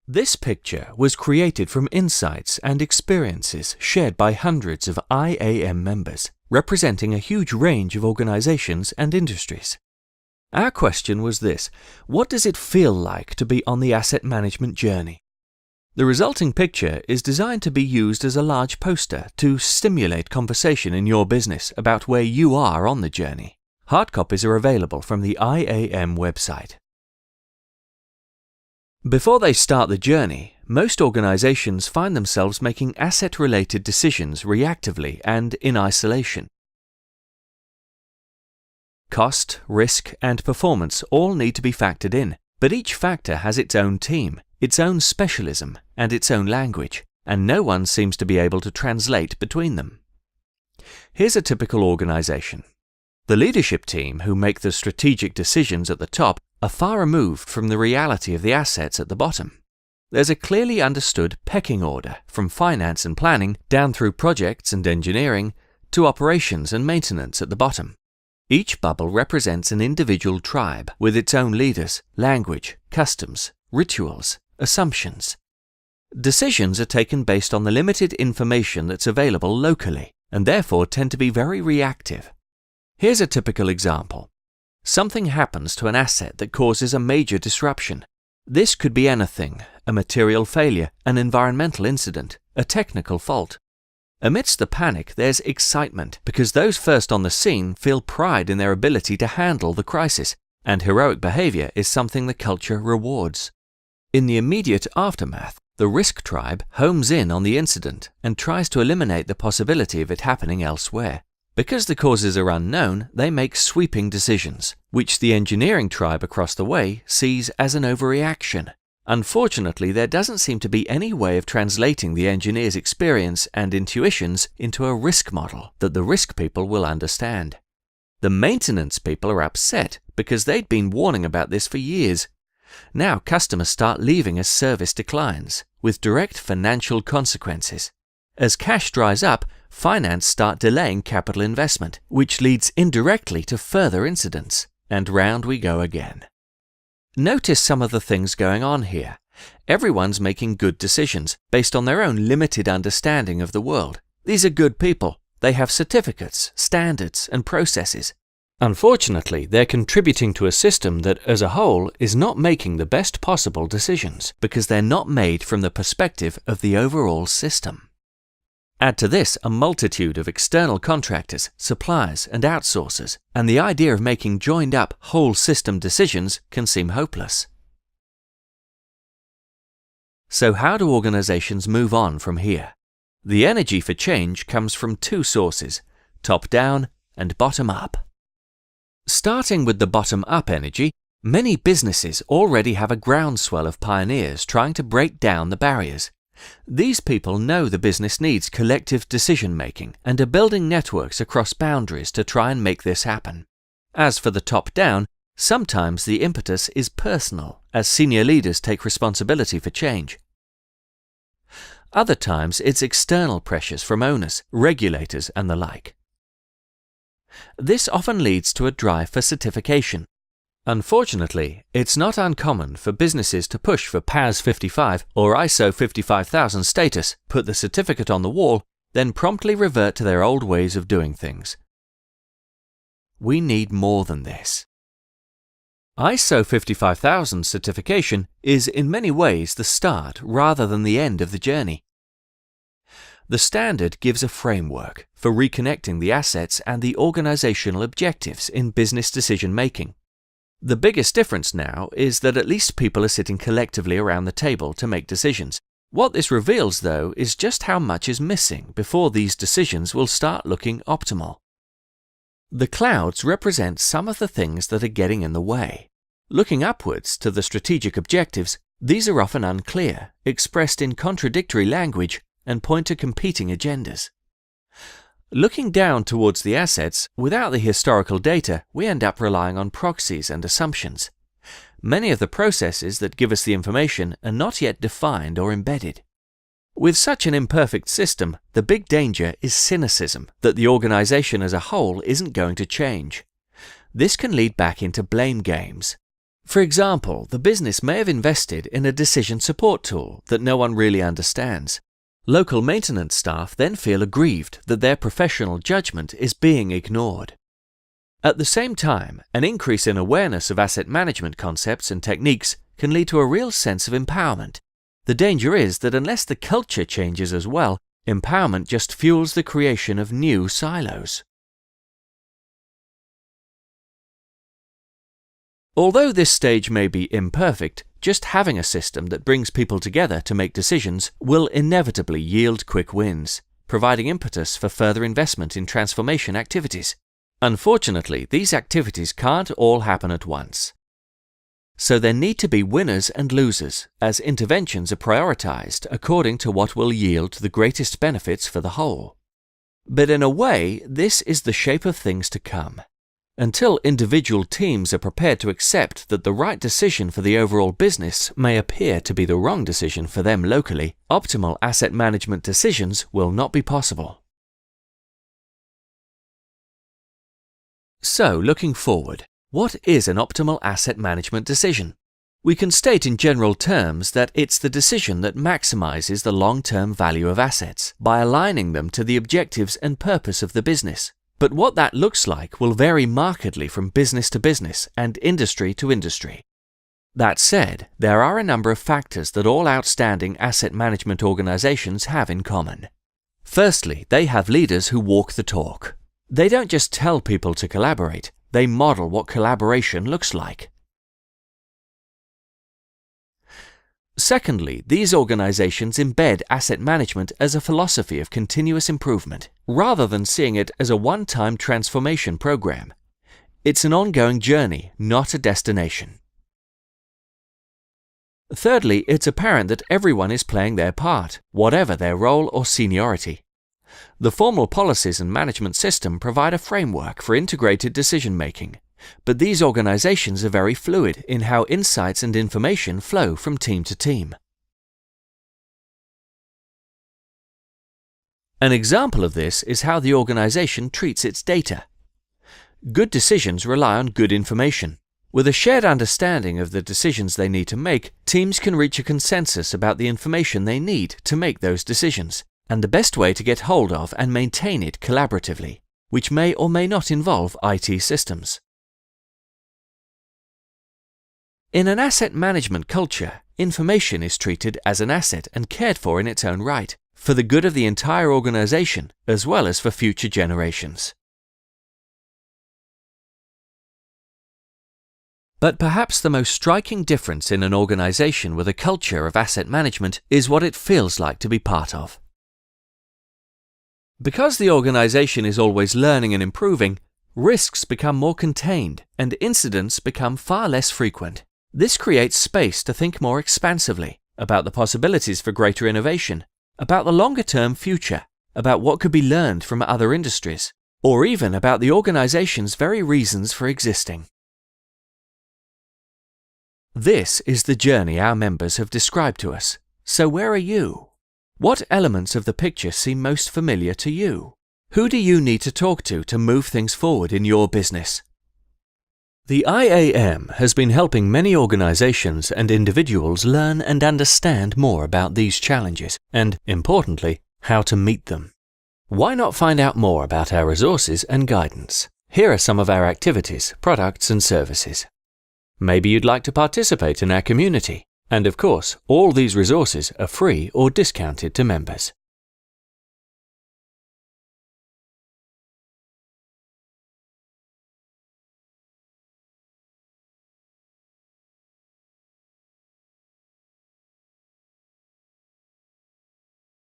This picture was created from insights and experiences shared by hundreds of IAM members, representing a huge range of organizations and industries. Our question was this: what does it feel like to be on the asset management journey? The resulting picture is designed to be used as a large poster to stimulate conversation in your business about where you are on the journey. Hard copies are available from the IAM website. Before they start the journey, most organizations find themselves making asset-related decisions reactively and in isolation. Cost, risk, and performance all need to be factored in, but each factor has its own team, its own specialism, and its own language, and no one seems to be able to translate between them. Here's a typical organization. The leadership team, who make the strategic decisions at the top, are far removed from the reality of the assets at the bottom. There's a clearly understood pecking order from finance and planning down through projects and engineering to operations and maintenance at the bottom. Each bubble represents an individual tribe with its own leaders, language, customs, rituals, assumptions. Decisions are taken based on the limited information that's available locally and therefore tend to be very reactive. Here's a typical example. Something happens to an asset that causes a major disruption. This could be anything: a material failure, an environmental incident, a technical fault. Amidst the panic, there's excitement because those first on the scene feel pride in their ability to handle the crisis, and heroic behavior is something the culture rewards. In the immediate aftermath, the risk tribe homes in on the incident and tries to eliminate the possibility of it happening elsewhere. Because the causes are unknown, they make sweeping decisions, which the engineering tribe across the way sees as an overreaction. Unfortunately, there doesn't seem to be any way of translating the engineer's experience and intuitions into a risk model that the risk people will understand. The maintenance people are upset because they'd been warning about this for years. Now customers start leaving as service declines, with direct financial consequences. As cash dries up, finance start delaying capital investment, which leads indirectly to further incidents, and round we go again. Notice some of the things going on here. Everyone's making good decisions based on their own limited understanding of the world. These are good people. They have certificates, standards, and processes. Unfortunately, they're contributing to a system that, as a whole, is not making the best possible decisions because they're not made from the perspective of the overall system. Add to this a multitude of external contractors, suppliers, and outsourcers, and the idea of making joined-up whole system decisions can seem hopeless. So how do organizations move on from here? The energy for change comes from two sources: top-down and bottom-up. Starting with the bottom-up energy, many businesses already have a groundswell of pioneers trying to break down the barriers. These people know the business needs collective decision-making and are building networks across boundaries to try and make this happen. As for the top-down, sometimes the impetus is personal, as senior leaders take responsibility for change. Other times it's external pressures from owners, regulators, and the like. This often leads to a drive for certification. Unfortunately, it's not uncommon for businesses to push for PAS 55 or ISO 55000 status, put the certificate on the wall, then promptly revert to their old ways of doing things. We need more than this. ISO 55000 certification is in many ways the start rather than the end of the journey. The standard gives a framework for reconnecting the assets and the organizational objectives in business decision-making. The biggest difference now is that at least people are sitting collectively around the table to make decisions. What this reveals, though, is just how much is missing before these decisions will start looking optimal. The clouds represent some of the things that are getting in the way. Looking upwards to the strategic objectives, these are often unclear, expressed in contradictory language, and point to competing agendas. Looking down towards the assets, without the historical data, we end up relying on proxies and assumptions. Many of the processes that give us the information are not yet defined or embedded. With such an imperfect system, the big danger is cynicism that the organization as a whole isn't going to change. This can lead back into blame games. For example, the business may have invested in a decision support tool that no one really understands. Local maintenance staff then feel aggrieved that their professional judgment is being ignored. At the same time, an increase in awareness of asset management concepts and techniques can lead to a real sense of empowerment. The danger is that unless the culture changes as well, empowerment just fuels the creation of new silos. Although this stage may be imperfect, just having a system that brings people together to make decisions will inevitably yield quick wins, providing impetus for further investment in transformation activities. Unfortunately, these activities can't all happen at once. So there need to be winners and losers, as interventions are prioritized according to what will yield the greatest benefits for the whole. But in a way, this is the shape of things to come. Until individual teams are prepared to accept that the right decision for the overall business may appear to be the wrong decision for them locally, optimal asset management decisions will not be possible. So, looking forward, what is an optimal asset management decision? We can state in general terms that it's the decision that maximizes the long-term value of assets by aligning them to the objectives and purpose of the business. But what that looks like will vary markedly from business to business and industry to industry. That said, there are a number of factors that all outstanding asset management organizations have in common. Firstly, they have leaders who walk the talk. They don't just tell people to collaborate, they model what collaboration looks like. Secondly, these organizations embed asset management as a philosophy of continuous improvement, rather than seeing it as a one-time transformation program. It's an ongoing journey, not a destination. Thirdly, it's apparent that everyone is playing their part, whatever their role or seniority. The formal policies and management system provide a framework for integrated decision-making, but these organizations are very fluid in how insights and information flow from team to team. An example of this is how the organization treats its data. Good decisions rely on good information. With a shared understanding of the decisions they need to make, teams can reach a consensus about the information they need to make those decisions, and the best way to get hold of and maintain it collaboratively, which may or may not involve IT systems. In an asset management culture, information is treated as an asset and cared for in its own right, for the good of the entire organization, as well as for future generations. But perhaps the most striking difference in an organization with a culture of asset management is what it feels like to be part of. Because the organization is always learning and improving, risks become more contained and incidents become far less frequent. This creates space to think more expansively about the possibilities for greater innovation, about the longer-term future, about what could be learned from other industries, or even about the organization's very reasons for existing. This is the journey our members have described to us. So where are you? What elements of the picture seem most familiar to you? Who do you need to talk to move things forward in your business? The IAM has been helping many organizations and individuals learn and understand more about these challenges and, importantly, how to meet them. Why not find out more about our resources and guidance? Here are some of our activities, products and services. Maybe you'd like to participate in our community. And of course, all these resources are free or discounted to members.